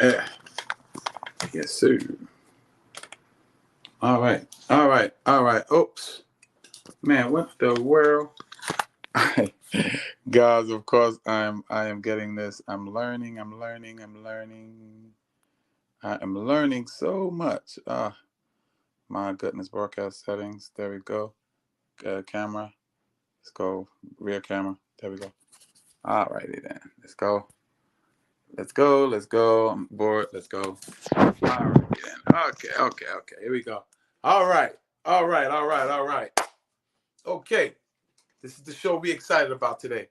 Yeah. Yes, sir. All right. Oops. Man, what the world? Guys, of course, I am getting this. I'm learning. I am learning so much. My goodness, broadcast settings. There we go. Camera. Let's go. Rear camera. There we go. All righty then. Let's go. I'm bored. Let's go. All right then. Okay. Here we go. All right. Okay. This is the show we're excited about today.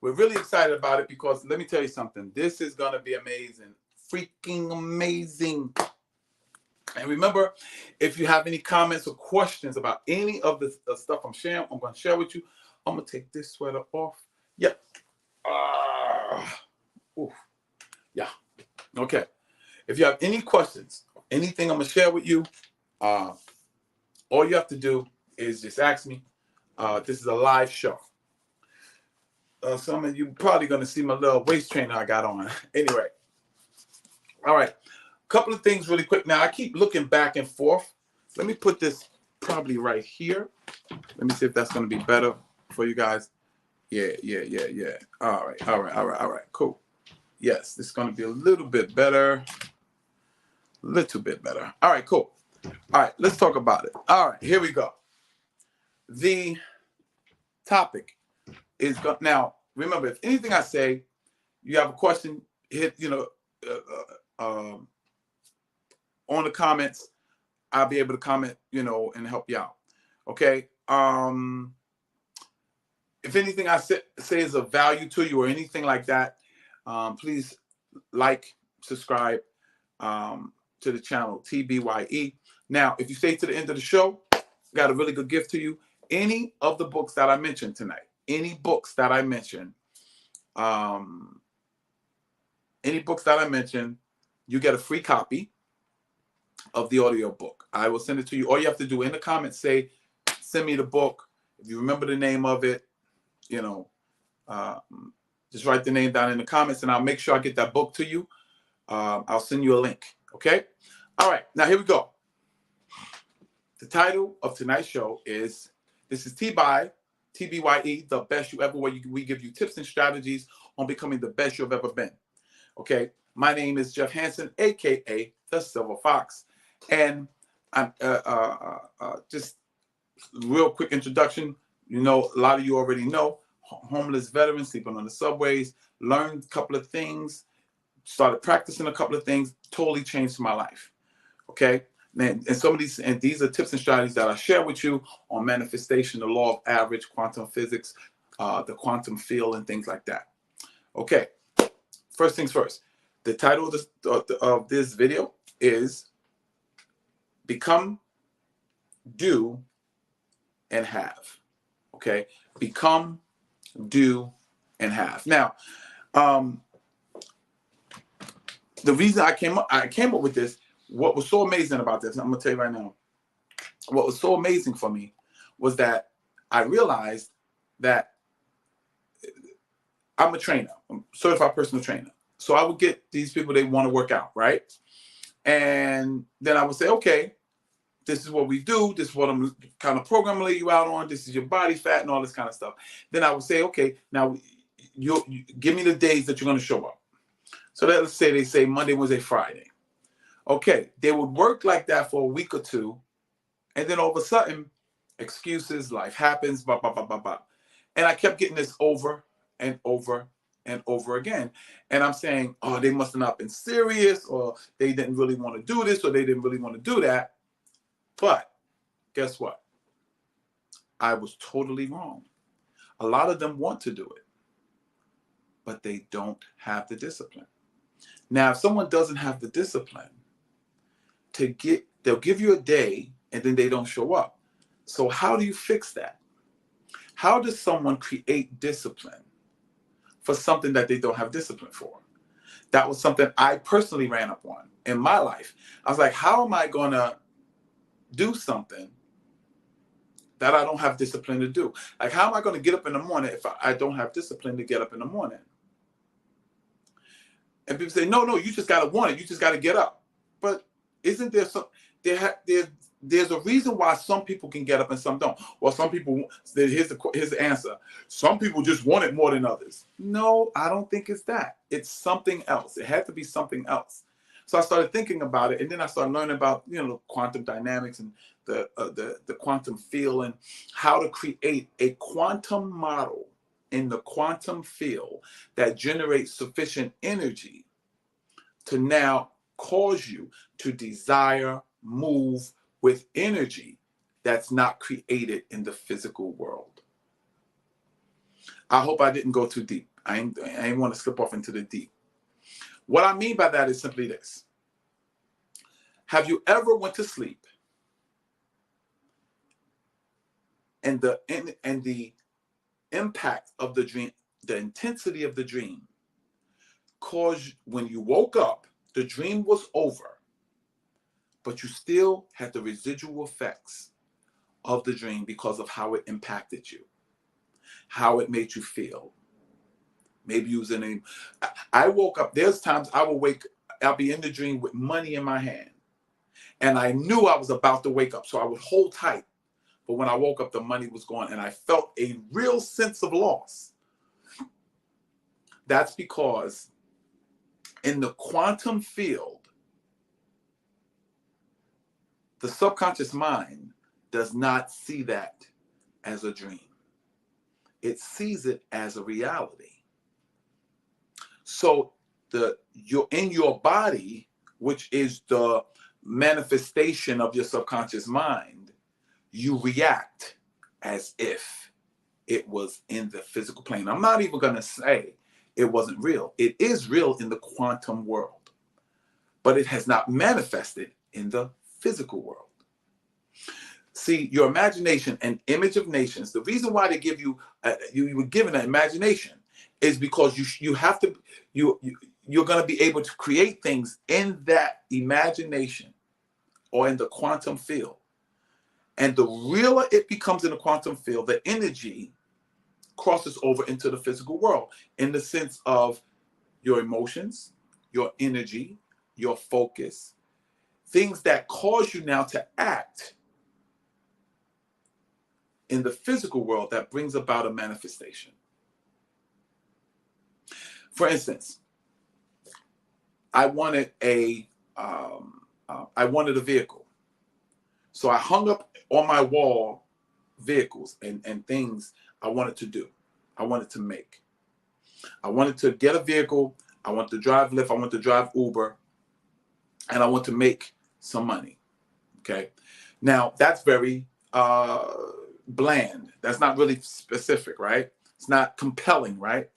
We're really excited about it because let me tell you something. This is going to be amazing. Freaking amazing. And remember, if you have any comments or questions about any of the stuff I'm going to share with you. I'm going to take this sweater off. Yep. Yeah. Okay. If you have any questions, anything I'm going to share with you, all you have to do is just ask me. This is a live show. Some of you probably going to see my little waist trainer I got on. Anyway. All right. A couple of things really quick. Now, I keep looking back and forth. Let me put this probably right here. Let me see if that's going to be better for you guys. Yeah. All right. Cool. Yes, this is going to be a little bit better. All right, cool. All right, let's talk about it. All right, here we go. The topic is now. Remember, if anything I say, you have a question, hit on the comments. I'll be able to comment, and help you out. Okay. If anything I say is of value to you or anything like that, please like, subscribe to the channel TBYE. Now, if you stay to the end of the show, got a really good gift to you. Any of the books that I mentioned tonight, you get a free copy of the audio book. I will send it to you. All you have to do in the comments, send me the book. If you remember the name of it, just write the name down in the comments and I'll make sure I get that book to you. I'll send you a link. Okay. All right. Now here we go. The title of tonight's show is, this is TBYE, the best you ever, where we give you tips and strategies on becoming the best you've ever been. Okay. My name is Jeff Hansen, AKA the Silver Fox. And I'm just real quick introduction. A lot of you already know, homeless veteran, sleeping on the subways, learned a couple of things, started practicing a couple of things, totally changed my life. Okay. And some of these are tips and strategies that I share with you on manifestation, the law of average, quantum physics, the quantum field, and things like that. Okay. First things first. The title of this video is Become, Do, and Have. Okay. Become, do, and have. Now, the reason I came up with this, what was so amazing about this, I'm going to tell you right now, what was so amazing for me was that I realized that I'm a trainer, I'm a certified personal trainer. So I would get these people, they want to work out, right? And then I would say, okay, this is what we do. This is what I'm kind of programming you out on. This is your body fat and all this kind of stuff. Then I would say, okay, now you give me the days that you're going to show up. So let's say they say Monday, Wednesday, Friday. Okay, they would work like that for a week or two. And then all of a sudden, excuses, life happens, blah, blah, blah, blah, blah. And I kept getting this over and over and over again. And I'm saying, oh, they must have not been serious, or they didn't really want to do this, or they didn't really want to do that. But guess what? I was totally wrong. A lot of them want to do it, but they don't have the discipline. Now, if someone doesn't have the discipline, they'll give you a day and then they don't show up. So how do you fix that? How does someone create discipline for something that they don't have discipline for? That was something I personally ran up on in my life. I was like, how am I going to do something that I don't have discipline to do? Like, how am I going to get up in the morning if I don't have discipline to get up in the morning? And people say, no, you just got to want it. You just got to get up. But isn't there some, there's a reason why some people can get up and some don't. Well, some people, here's the answer. Some people just want it more than others. No, I don't think it's that. It's something else. It had to be something else. So I started thinking about it, and then I started learning about, quantum dynamics and the quantum field and how to create a quantum model in the quantum field that generates sufficient energy to now cause you to desire, move with energy that's not created in the physical world. I hope I didn't go too deep. I ain't want to slip off into the deep. What I mean by that is simply this. Have you ever went to sleep and the impact of the dream, the intensity of the dream, caused, when you woke up, the dream was over, but you still had the residual effects of the dream because of how it impacted you, how it made you feel. Maybe you was I woke up, there's times I'll be in the dream with money in my hand, and I knew I was about to wake up, so I would hold tight. But when I woke up, the money was gone, and I felt a real sense of loss. That's because in the quantum field, the subconscious mind does not see that as a dream. It sees it as a reality. So you're in your body, which is the manifestation of your subconscious mind, you react as if it was in the physical plane. I'm not even going to say it wasn't real. It is real in the quantum world, but it has not manifested in the physical world. See, your imagination, an image of nations, the reason why they give you, you were given an imagination is because you're going to be able to create things in that imagination or in the quantum field. And the realer it becomes in the quantum field, the energy crosses over into the physical world in the sense of your emotions, your energy, your focus, things that cause you now to act in the physical world that brings about a manifestation. For instance, I wanted a vehicle. So I hung up on my wall vehicles and things I wanted to do. I wanted to make. I wanted to get a vehicle. I want to drive Lyft. I want to drive Uber. And I want to make some money. Okay. Now that's very bland. That's not really specific, right? It's not compelling, right?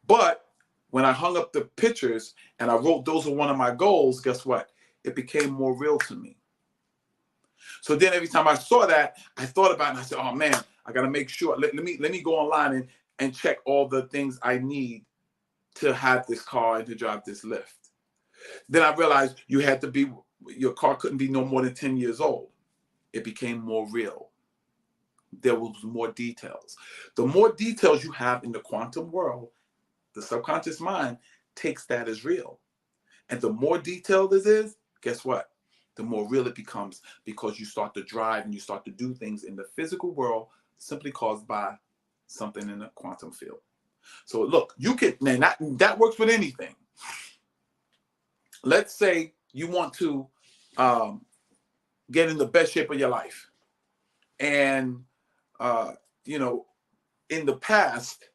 But when I hung up the pictures and I wrote those are one of my goals, guess what? It became more real to me. So then every time I saw that, I thought about it and I said, oh man, I got to make sure. Let me go online and check all the things I need to have this car and to drive this Lyft. Then I realized your car couldn't be no more than 10 years old. It became more real. There was more details. The more details you have in the quantum world, the subconscious mind takes that as real. And the more detailed this is, guess what? The more real it becomes because you start to drive and you start to do things in the physical world simply caused by something in the quantum field. So look, you can, man, that works with anything. Let's say you want to get in the best shape of your life. And, in the past,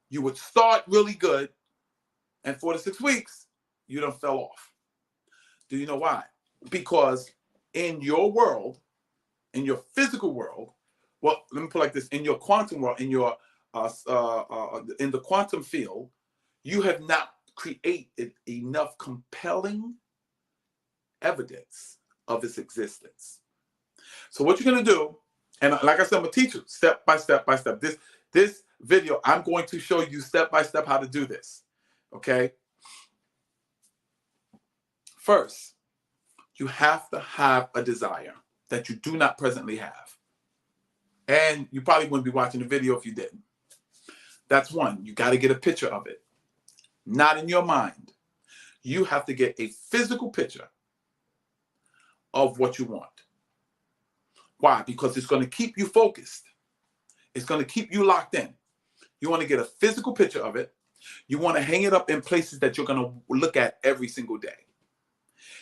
you would start really good, and 4 to 6 weeks, you done fell off. Do you know why? Because in your world, in your physical world, well, let me put it like this: in your quantum world, in the quantum field, you have not created enough compelling evidence of its existence. So what you're gonna do, and like I said, I'm gonna teach you step by step by step. This video, I'm going to show you step by step how to do this. Okay. First, you have to have a desire that you do not presently have. And you probably wouldn't be watching the video if you didn't. That's one. You got to get a picture of it. not in your mind. You have to get a physical picture of what you want. Why? Because it's going to keep you focused. It's going to keep you locked in. You want to get a physical picture of it. You want to hang it up in places that you're going to look at every single day.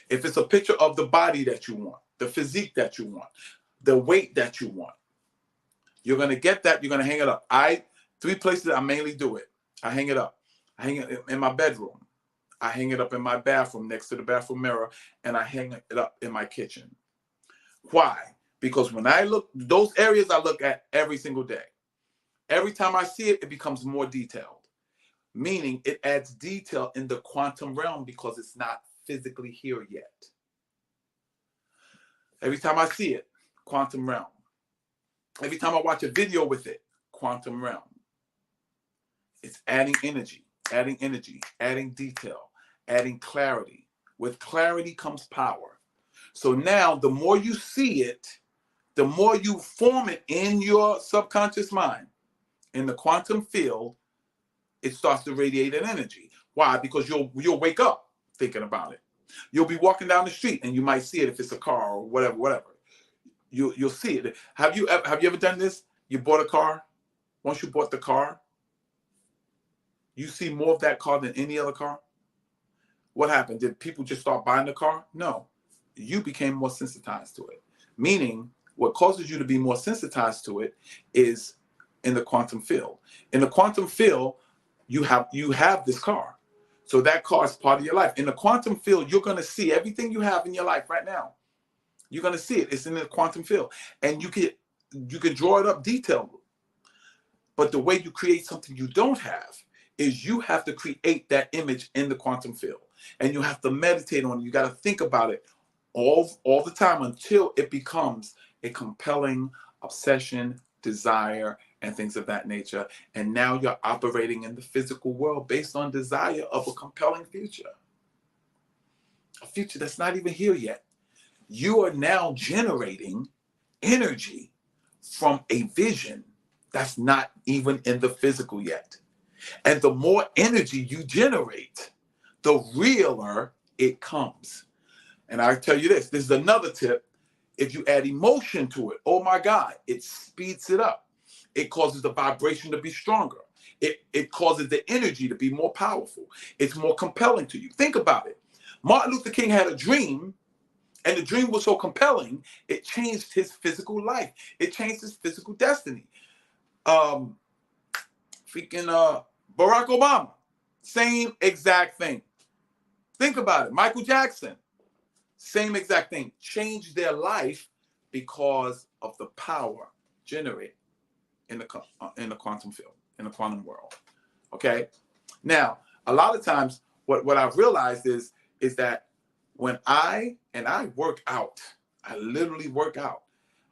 If it's a picture of the body that you want, the physique that you want, the weight that you want, you're going to get that. You're going to hang it up. Three places I mainly do it. I hang it up. I hang it in my bedroom. I hang it up in my bathroom next to the bathroom mirror, and I hang it up in my kitchen. Why? Because when I look, those areas I look at every single day. Every time I see it, it becomes more detailed, meaning it adds detail in the quantum realm because it's not physically here yet. Every time I see it, quantum realm. Every time I watch a video with it, quantum realm. It's adding energy, adding detail, adding clarity. With clarity comes power. So now the more you see it, the more you form it in your subconscious mind, in the quantum field, it starts to radiate an energy. Why? Because you'll wake up thinking about it. You'll be walking down the street and you might see it if it's a car or whatever. You'll see it. Have you ever done this? You bought a car. Once you bought the car, you see more of that car than any other car. What happened? Did people just start buying the car? No. You became more sensitized to it. Meaning, what causes you to be more sensitized to it is in the quantum field. In the quantum field, you have this car. So that car is part of your life. In the quantum field, you're going to see everything you have in your life right now. You're going to see it. It's in the quantum field. And you can draw it up detailed. But the way you create something you don't have is you have to create that image in the quantum field. And you have to meditate on it. You got to think about it all the time until it becomes a compelling obsession, desire, and things of that nature. And now you're operating in the physical world based on desire of a compelling future. A future that's not even here yet. You are now generating energy from a vision that's not even in the physical yet. And the more energy you generate, the realer it comes. And I tell you this is another tip. If you add emotion to it, oh my God, it speeds it up. It causes the vibration to be stronger. It causes the energy to be more powerful. It's more compelling to you. Think about it. Martin Luther King had a dream, and the dream was so compelling, it changed his physical life. It changed his physical destiny. Barack Obama, same exact thing. Think about it. Michael Jackson, same exact thing. Changed their life because of the power generated in the quantum field, in the quantum world. Okay. Now, a lot of times, what I've realized is that when I work out, I literally work out.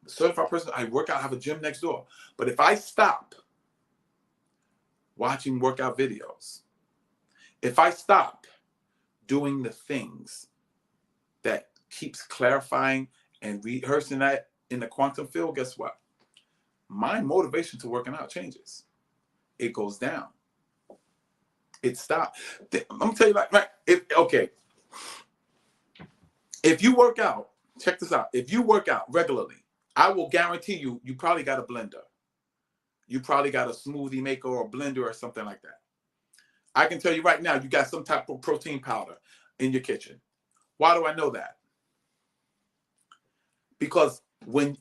I'm a certified person, I work out, I have a gym next door. But if I stop watching workout videos, if I stop doing the things that keeps clarifying and rehearsing that in the quantum field, guess what? My motivation to working out changes. It goes down. It stops. I'm gonna tell you if you work out, check this out. If you work out regularly, I will guarantee you probably got a blender. You probably got a smoothie maker or a blender or something like that. I can tell you right now, you got some type of protein powder in your kitchen. Why do I know that? Because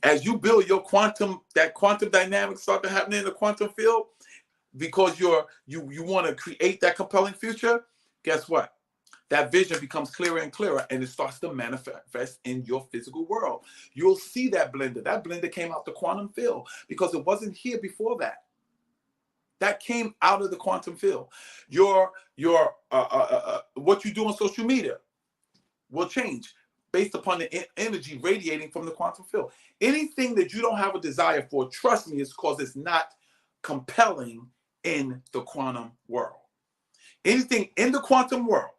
as you build your quantum dynamics start to happen in the quantum field, because you want to create that compelling future, guess what? That vision becomes clearer and clearer, and it starts to manifest in your physical world. You'll see that blender. That blender came out the quantum field because it wasn't here before that. That came out of the quantum field. What you do on social media will change based upon the energy radiating from the quantum field. Anything that you don't have a desire for, trust me, it's because it's not compelling in the quantum world. Anything in the quantum world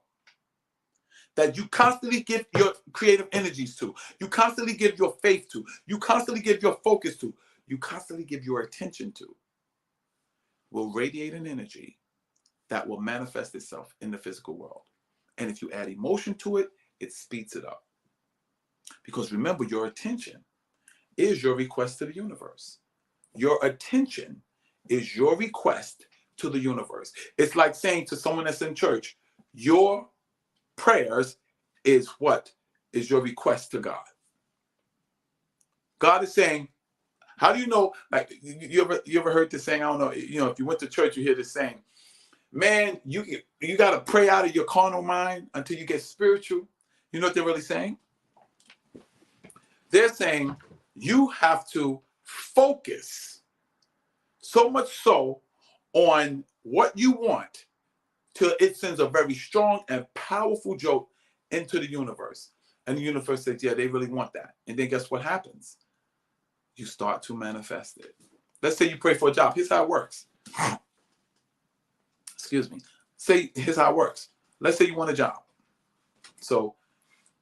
that you constantly give your creative energies to, you constantly give your faith to, you constantly give your focus to, you constantly give your attention to, will radiate an energy that will manifest itself in the physical world. And if you add emotion to it, it speeds it up. Because remember, your attention is your request to the universe. Your attention is your request to the universe. It's like saying to someone that's in church, your prayers is what? Is your request to God. God is saying, how do you know, like, you ever heard this saying? I don't know, if you went to church, you hear this saying, man, you got to pray out of your carnal mind until you get spiritual. You know what they're really saying? They're saying you have to focus so much so on what you want till it sends a very strong and powerful jolt into the universe. And the universe says, yeah, they really want that. And then guess what happens? You start to manifest it. Let's say you pray for a job. Here's how it works. Excuse me. Here's how it works. Let's say you want a job. So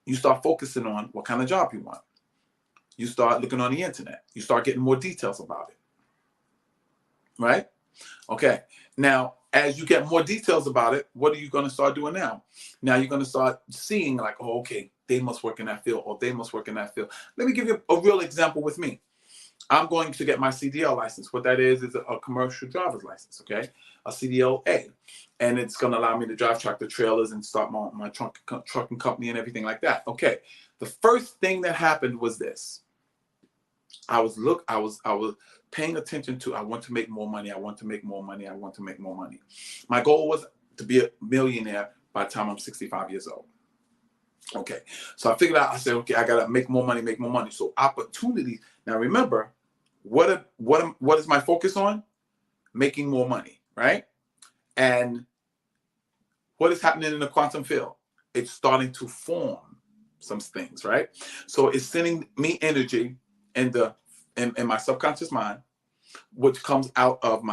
you start focusing on what kind of job you want. You start looking on the internet. You start getting more details about it. Right? Okay. Now, as you get more details about it, what are you going to start doing now? Now you're going to start seeing like, oh, okay, they must work in that field, or they must work in that field. Let me give you a real example with me. I'm going to get my CDL license. What that is a commercial driver's license, okay? A CDL-A. And it's going to allow me to drive tractor trailers and start my trucking company and everything like that. Okay. The first thing that happened was this. I was paying attention to, I want to make more money. I want to make more money. I want to make more money. My goal was to be a millionaire by the time I'm 65 years old. Okay. So I figured out, I said, okay, I got to make more money, make more money. So opportunity. Now remember, what is my focus on? Making more money, right? And what is happening in the quantum field? It's starting to form some things, right? So it's sending me energy in my subconscious mind, which comes out of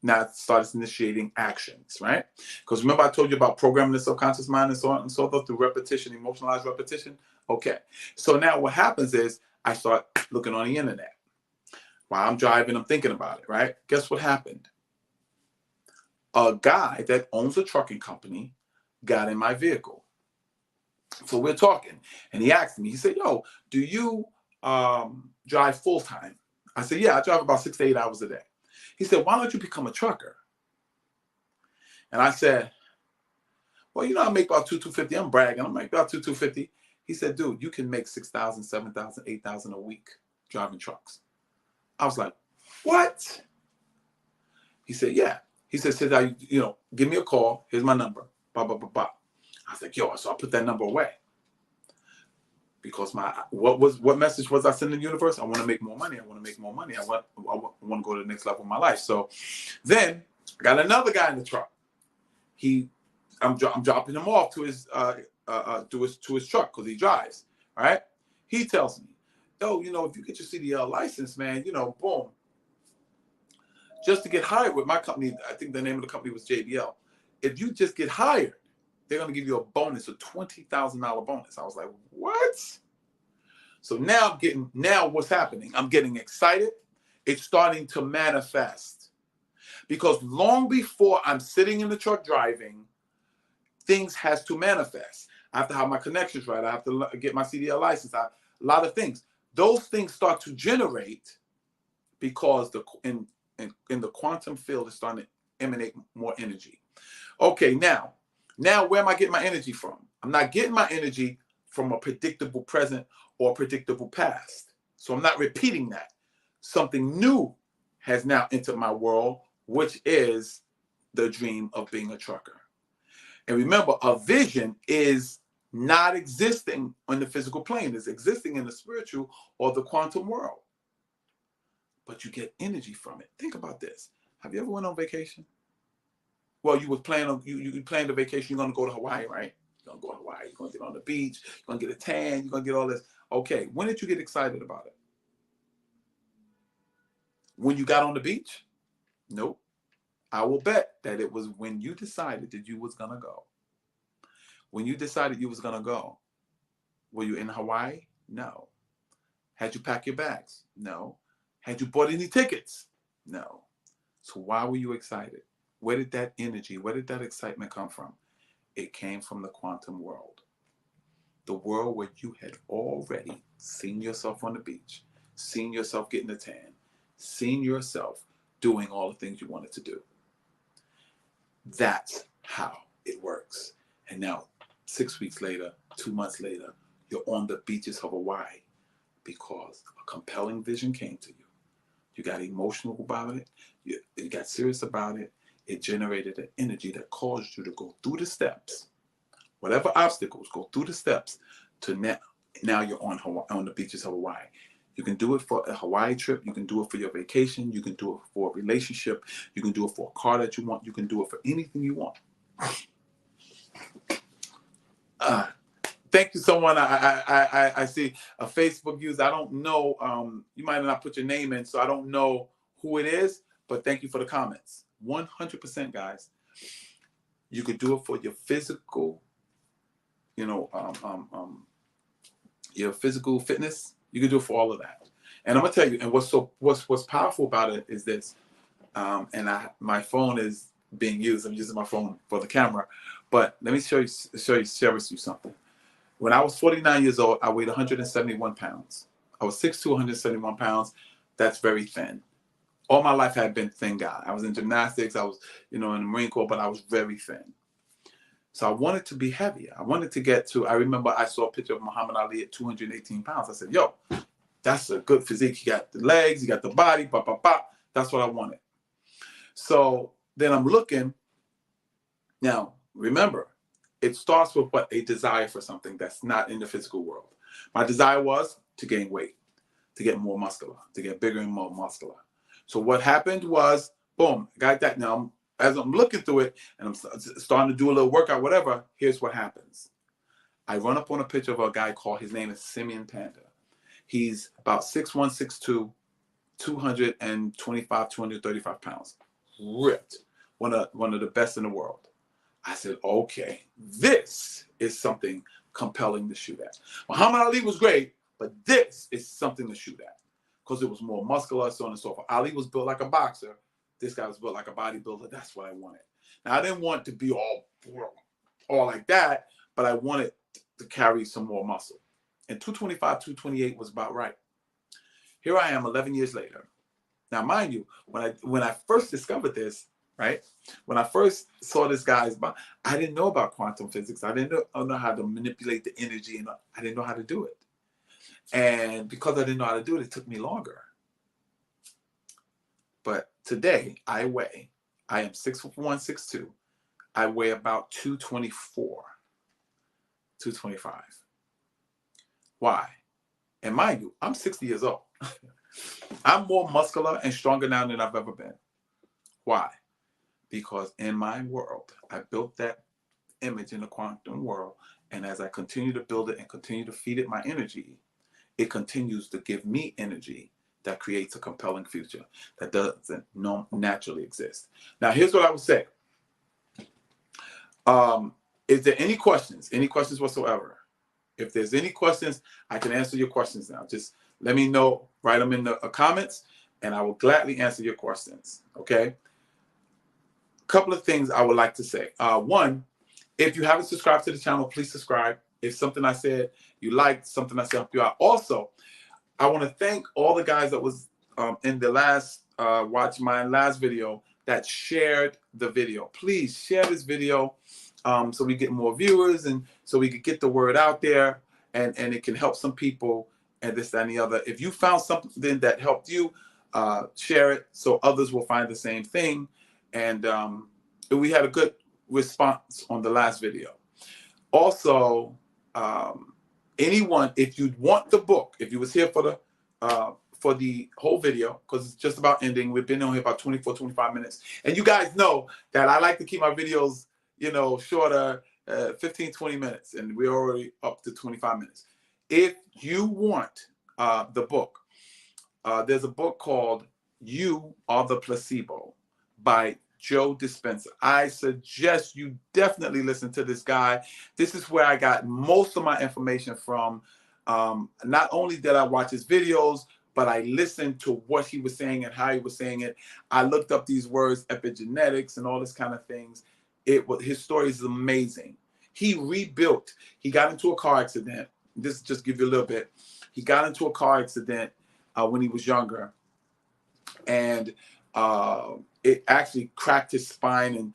now it starts initiating actions, right? Because remember I told you about programming the subconscious mind and so on and so forth through repetition, emotionalized repetition? Okay. So now what happens is I start looking on the internet. While I'm driving, I'm thinking about it, right? Guess what happened? A guy that owns a trucking company got in my vehicle. So we're talking, and he asked me, he said, yo, do you drive full time? I said, yeah, I drive about 6 to 8 hours a day. He said, why don't you become a trucker? And I said, well, I make about $250. I'm bragging. I'm like, about $250. He said, dude, you can make 6,000, 7,000, 8,000 a week driving trucks. I was like, what? He said, yeah. He said, give me a call. Here's my number. Blah, blah, blah, blah. I was like, yo, so I put that number away. Because what message was I sending the universe? I want to make more money. I want to make more money. I want to go to the next level of my life. So then I got another guy in the truck. I'm dropping him off to his truck because he drives. All right. He tells me, yo, if you get your CDL license, man, boom. Just to get hired with my company, I think the name of the company was JBL. If you just get hired, they're going to give you a bonus, a $20,000 bonus. I was like, what? So now what's happening? I'm getting excited. It's starting to manifest. Because long before I'm sitting in the truck driving, things has to manifest. I have to have my connections right. I have to get my CDL license. A lot of things. Those things start to generate because in the quantum field is starting to emanate more energy. Okay, now where am I getting my energy from? I'm not getting my energy from a predictable present or a predictable past. So I'm not repeating that. Something new has now entered my world, which is the dream of being a trucker. And remember, a vision is not existing on the physical plane. It's existing in the spiritual or the quantum world. But you get energy from it. Think about this. Have you ever went on vacation? Well, you was planning you planned a vacation. You're gonna go to Hawaii, right? You're gonna go to Hawaii. You're gonna get on the beach. You're gonna get a tan. You're gonna get all this. Okay, when did you get excited about it? When you got on the beach? Nope. I will bet that it was when you decided that you was gonna go. When you decided you was gonna go, were you in Hawaii? No. Had you packed your bags? No. Had you bought any tickets? No. So why were you excited? Where did that energy, where did that excitement come from? It came from the quantum world. The world where you had already seen yourself on the beach, seen yourself getting a tan, seen yourself doing all the things you wanted to do. That's how it works. And now, 6 weeks later, 2 months later, you're on the beaches of Hawaii because a compelling vision came to you. You got emotional about it. You got serious about it. It generated an energy that caused you to go through the steps, whatever obstacles, go through the steps to now you're on Hawaii, on the beaches of Hawaii. You can do it for a Hawaii trip. You can do it for your vacation. You can do it for a relationship. You can do it for a car that you want. You can do it for anything you want. Thank you, someone. I see a Facebook user. I don't know. You might not put your name in, so I don't know who it is. But thank you for the comments. 100%, guys. You could do it for your physical, your physical fitness. You can do it for all of that. And I'm gonna tell you. And what's powerful about it is this. My phone is being used. I'm using my phone for the camera. But let me share with you something. When I was 49 years old, I weighed 171 pounds. I was 6'2", 171 pounds. That's very thin. All my life I had been thin guy. I was in gymnastics. I was, in the Marine Corps, but I was very thin. So I wanted to be heavier. I wanted to get to, I remember I saw a picture of Muhammad Ali at 218 pounds. I said, yo, that's a good physique. You got the legs, you got the body, That's what I wanted. So then I'm looking. Now, remember, it starts with what? A desire for something that's not in the physical world. My desire was to gain weight, to get more muscular, to get bigger and more muscular. So what happened was, boom, got that. Now, as I'm looking through it and I'm starting to do a little workout, whatever, here's what happens. I run up on a picture of a guy called, his name is Simeon Panda. He's about 6'1", 6'2", 225, 235 pounds. Ripped. One of the best in the world. I said, okay, this is something compelling to shoot at. Muhammad Ali was great, but this is something to shoot at because it was more muscular, so on and so forth. Ali was built like a boxer. This guy was built like a bodybuilder. That's what I wanted. Now, I didn't want to be all like that, but I wanted to carry some more muscle. And 225, 228 was about right. Here I am 11 years later. Now, mind you, when I first discovered this, right? When I first saw this guy's body, I didn't know about quantum physics. I didn't know how to manipulate the energy, and I didn't know how to do it. And because I didn't know how to do it, it took me longer. But today, I am 6'1", 6'2". I weigh about 224, 225. Why? And mind you, I'm 60 years old. I'm more muscular and stronger now than I've ever been. Why? Because in my world, I built that image in the quantum world. And as I continue to build it and continue to feed it my energy, it continues to give me energy that creates a compelling future that doesn't naturally exist. Now, here's what I would say. Is there any questions? Any questions whatsoever? If there's any questions, I can answer your questions now. Just let me know, write them in the comments, and I will gladly answer your questions, okay? A couple of things I would like to say. One, if you haven't subscribed to the channel, please subscribe. If something I said you liked, something I said helped you out. Also, I want to thank all the guys that was in the last, watch my last video that shared the video. Please share this video so we get more viewers and so we can get the word out there and it can help some people and this, that, and the other. If you found something that helped you, share it so others will find the same thing. And we had a good response on the last video. Also, anyone, if you want the book, if you was here for the whole video, because it's just about ending, we've been on here about 24, 25 minutes. And you guys know that I like to keep my videos, shorter, 15, 20 minutes, and we're already up to 25 minutes. If you want the book, there's a book called You Are the Placebo by Joe Dispenza. I suggest you definitely listen to this guy. This is where I got most of my information from. Not only did I watch his videos, but I listened to what he was saying and how he was saying it. I looked up these words, epigenetics and all this kind of things. His story is amazing. He rebuilt. He got into a car accident. This just give you a little bit. He got into a car accident when he was younger, and it actually cracked his spine and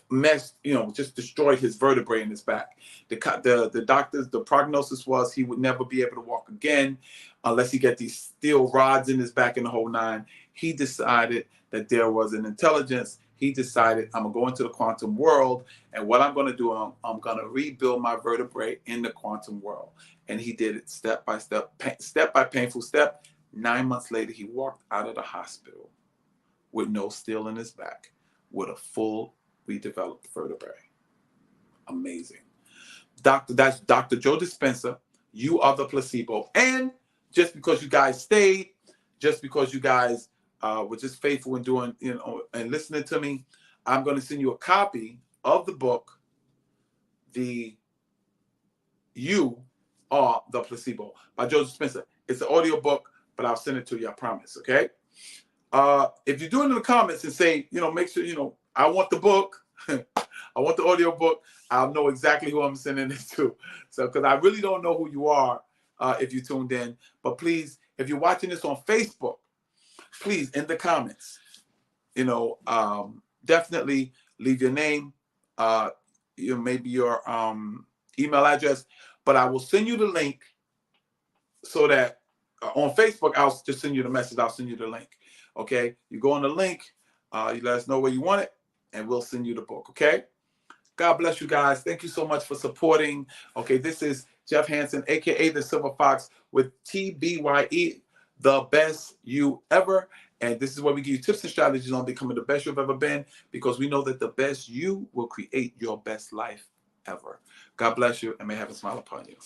messed, just destroyed his vertebrae in his back. The doctors, the prognosis was he would never be able to walk again unless he get these steel rods in his back and the whole nine. He decided that there was an intelligence. He decided, I'm gonna go into the quantum world, and what I'm gonna do, I'm gonna rebuild my vertebrae in the quantum world. And he did it step by step, step by painful step. 9 months later, he walked out of the hospital with no steel in his back, with a full redeveloped vertebrae. Amazing. That's Dr. Joe Dispenza. You are the placebo. And just because you guys stayed, just because you guys were just faithful in doing, and listening to me, I'm going to send you a copy of the book, You Are the Placebo by Joe Dispenza. It's an audio book, but I'll send it to you, I promise, okay? If you do it in the comments and say, make sure, I want the book, I want the audio book, I'll know exactly who I'm sending it to. So, because I really don't know who you are if you tuned in. But please, if you're watching this on Facebook, please, in the comments, definitely leave your name, maybe your email address. But I will send you the link so that on Facebook, I'll just send you the message. I'll send you the link. Okay, you go on the link, you let us know where you want it, and we'll send you the book. Okay, God bless you guys. Thank you so much for supporting. Okay, this is Jeff Hansen, aka the Silver Fox, with TBYE, the best you ever. And this is where we give you tips and strategies on becoming the best you've ever been, because we know that the best you will create your best life ever. God bless you, and may heaven smile upon you.